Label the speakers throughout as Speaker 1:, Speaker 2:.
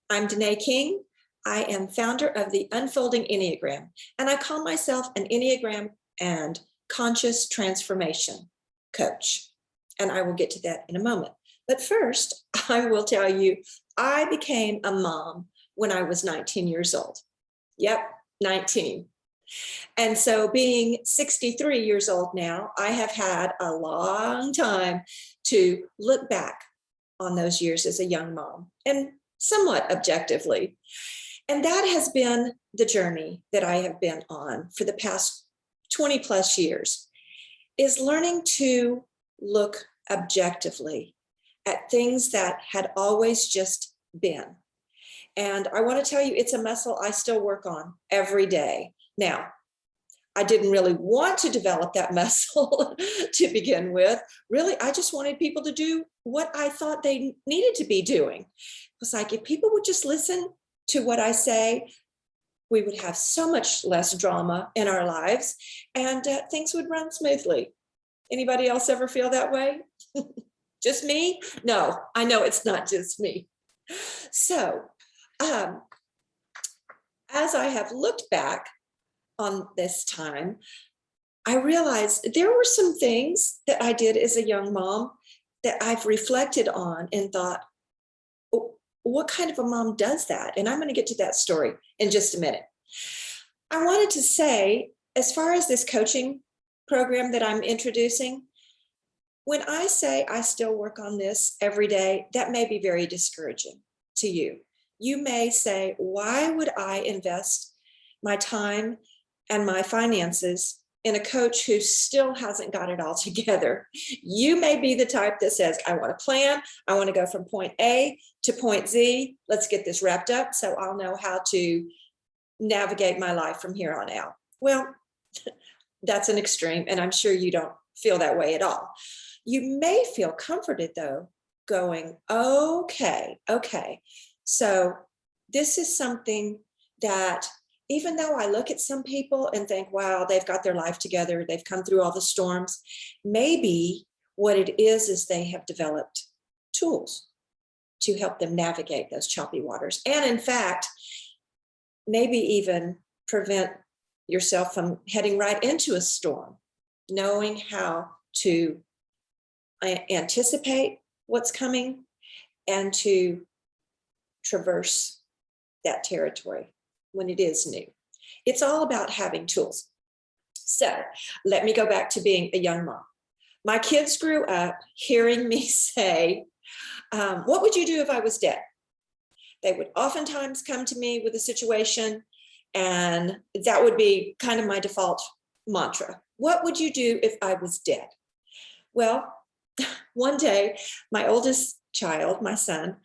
Speaker 1: I'm Danae King. I am founder of the Unfolding Enneagram, and I call myself an Enneagram and conscious transformation coach. And I will get to that in a moment. But first, I will tell you, I became a mom when I was 19 years old. Yep, 19. And so being 63 years old now, I have had a long time to look back on those years as a young mom and somewhat objectively. And that has been the journey that I have been on for the past 20 plus years, is learning to look objectively at things that had always just been. And I want to tell you, it's a muscle I still work on every day. Now, I didn't really want to develop that muscle to begin with. Really, I just wanted people to do what I thought they needed to be doing. It was like, if people would just listen to what I say, we would have so much less drama in our lives and things would run smoothly. Anybody else ever feel that way? Just me? No, I know it's not just me. So, as I have looked back on this time, I realized there were some things that I did as a young mom that I've reflected on and thought, oh, what kind of a mom does that? And I'm going to get to that story in just a minute. I wanted to say, as far as this coaching program that I'm introducing, when I say I still work on this every day, that may be very discouraging to you. You may say, why would I invest my time and my finances in a coach who still hasn't got it all together? You may be the type that says, I want to plan, I want to go from point A to point Z. Let's get this wrapped up so I'll know how to navigate my life from here on out. Well, that's an extreme, and I'm sure you don't feel that way at all. You may feel comforted though, going, okay. So this is something that, even though I look at some people and think, wow, they've got their life together, they've come through all the storms, maybe what it is they have developed tools to help them navigate those choppy waters. And in fact, maybe even prevent yourself from heading right into a storm, knowing how to anticipate what's coming and to traverse that territory when it is new. It's all about having tools. So let me go back to being a young mom. My kids grew up hearing me say, what would you do if I was dead? They would oftentimes come to me with a situation, and that would be kind of my default mantra. What would you do if I was dead? Well, one day, my oldest child, my son,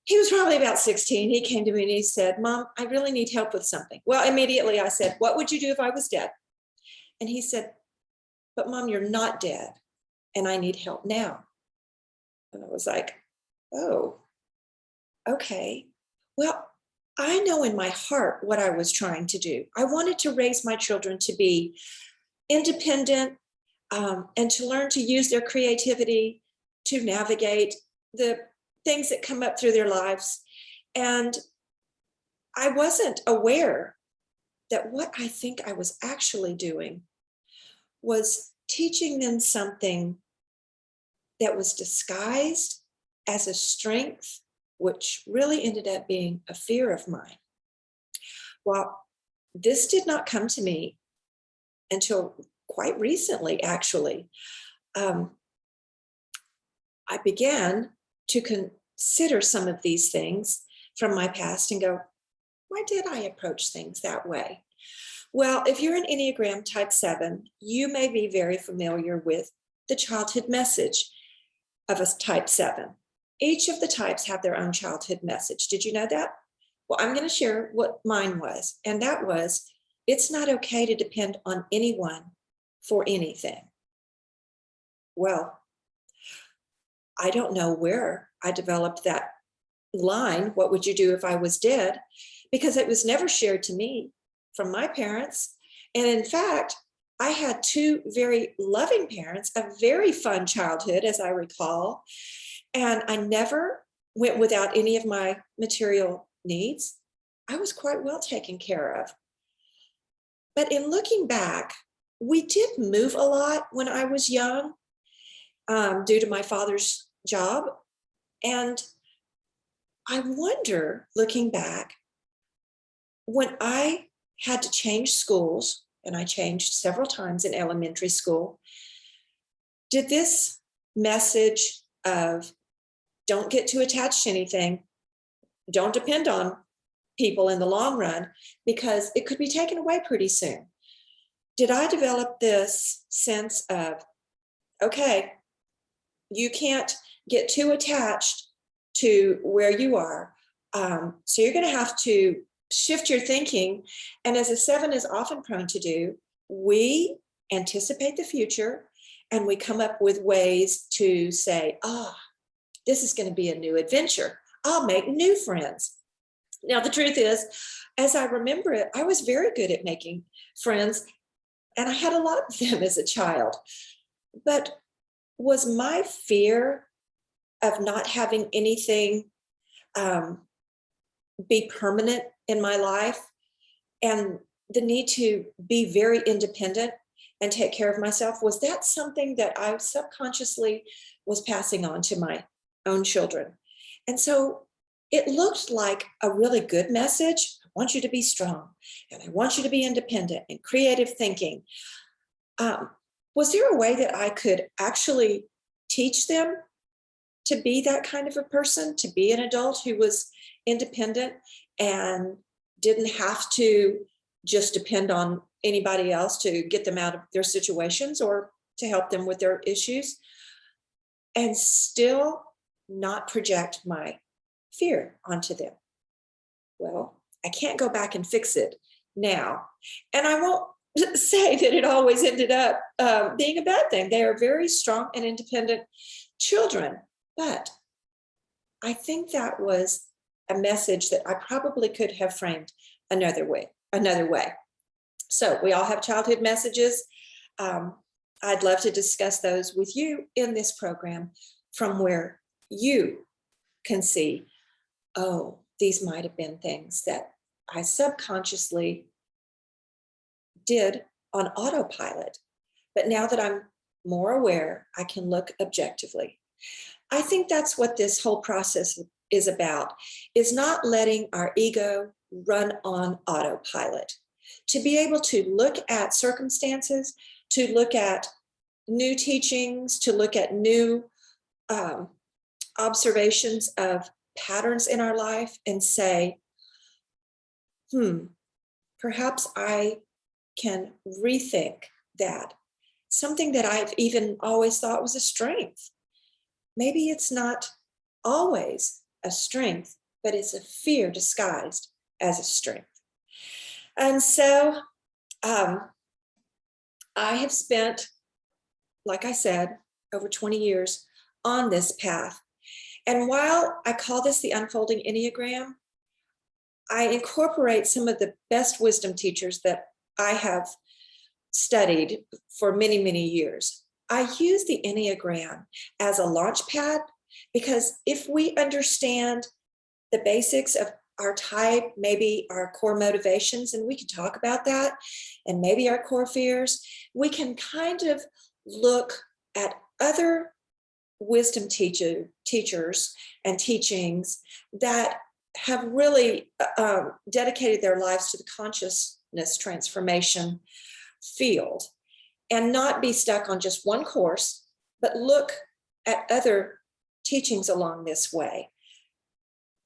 Speaker 1: he was probably about 16. He came to me and he said, Mom, I really need help with something. Well, immediately I said, what would you do if I was dead? And he said, but Mom, you're not dead and I need help now. And I was like, oh, okay. Well, I know in my heart what I was trying to do. I wanted to raise my children to be independent and to learn to use their creativity to navigate the things that come up through their lives. And I wasn't aware that what I think I was actually doing was teaching them something that was disguised as a strength, which really ended up being a fear of mine. Well, this did not come to me until quite recently, actually. I began to consider some of these things from my past and go, why did I approach things that way? Well, if you're an Enneagram type 7, you may be very familiar with the childhood message of a type 7. Each of the types have their own childhood message. Did you know that? Well, I'm going to share what mine was. And that was, it's not okay to depend on anyone for anything. Well, I don't know where I developed that line, what would you do if I was dead? Because it was never shared to me from my parents. And in fact, I had two very loving parents, a very fun childhood, as I recall. And I never went without any of my material needs. I was quite well taken care of. But in looking back, we did move a lot when I was young, due to my father's job. And I wonder, looking back, when I had to change schools, and I changed several times in elementary school, did this message of don't get too attached to anything, don't depend on people in the long run, because it could be taken away pretty soon. Did I develop this sense of, okay, you can't get too attached to where you are. So you're going to have to shift your thinking. And as a 7 is often prone to do, we anticipate the future and we come up with ways to say, this is going to be a new adventure. I'll make new friends. Now, the truth is, as I remember it, I was very good at making friends, and I had a lot of them as a child. But was my fear of not having anything be permanent in my life, and the need to be very independent and take care of myself, was that something that I subconsciously was passing on to my own children? And so it looked like a really good message. I want you to be strong, and I want you to be independent and creative thinking. Was there a way that I could actually teach them to be that kind of a person, to be an adult who was independent and didn't have to just depend on anybody else to get them out of their situations or to help them with their issues, and still not project my fear onto them? Well, I can't go back and fix it now. And I won't say that it always ended up being a bad thing. They are very strong and independent children. But I think that was a message that I probably could have framed another way. So we all have childhood messages. I'd love to discuss those with you in this program from where you can see, oh, these might have been things that I subconsciously did on autopilot. But now that I'm more aware, I can look objectively. I think that's what this whole process is about, is not letting our ego run on autopilot. To be able to look at circumstances, to look at new teachings, to look at new observations of patterns in our life and say, perhaps I can rethink that. Something that I've even always thought was a strength. Maybe it's not always a strength, but it's a fear disguised as a strength. And so I have spent, like I said, over 20 years on this path. And while I call this the Unfolding Enneagram, I incorporate some of the best wisdom teachers that I have studied for many, many years. I use the Enneagram as a launch pad because if we understand the basics of our type, maybe our core motivations, and we can talk about that, and maybe our core fears, we can kind of look at other wisdom teachers and teachings that have really dedicated their lives to the consciousness transformation field, and not be stuck on just one course, but look at other teachings along this way.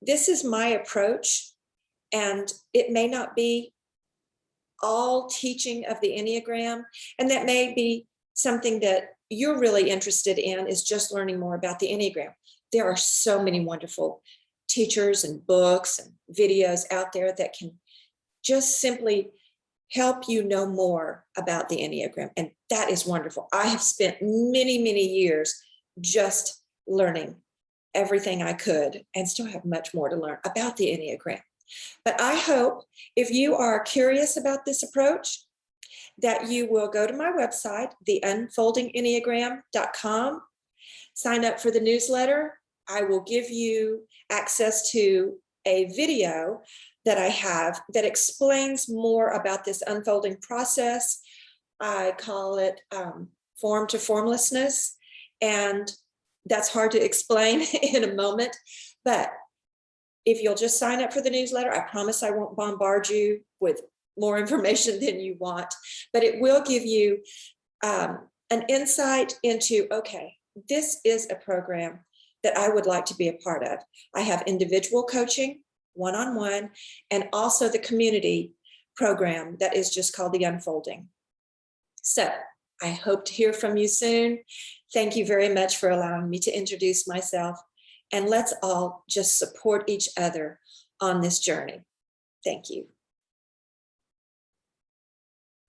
Speaker 1: This is my approach, and it may not be all teaching of the Enneagram, and that may be something that you're really interested in, is just learning more about the Enneagram. There are so many wonderful teachers and books and videos out there that can just simply help you know more about the Enneagram. And that is wonderful. I have spent many, many years just learning everything I could and still have much more to learn about the Enneagram. But I hope if you are curious about this approach, that you will go to my website, theunfoldingenneagram.com, sign up for the newsletter, I will give you access to a video that I have that explains more about this unfolding process. I call it form to formlessness. And that's hard to explain in a moment. But if you'll just sign up for the newsletter, I promise I won't bombard you with more information than you want. But it will give you an insight into, okay, this is a program that I would like to be a part of. I have individual coaching, one-on-one, and also the community program that is just called the Unfolding. So I hope to hear from you soon. Thank you very much for allowing me to introduce myself. And let's all just support each other on this journey. Thank you.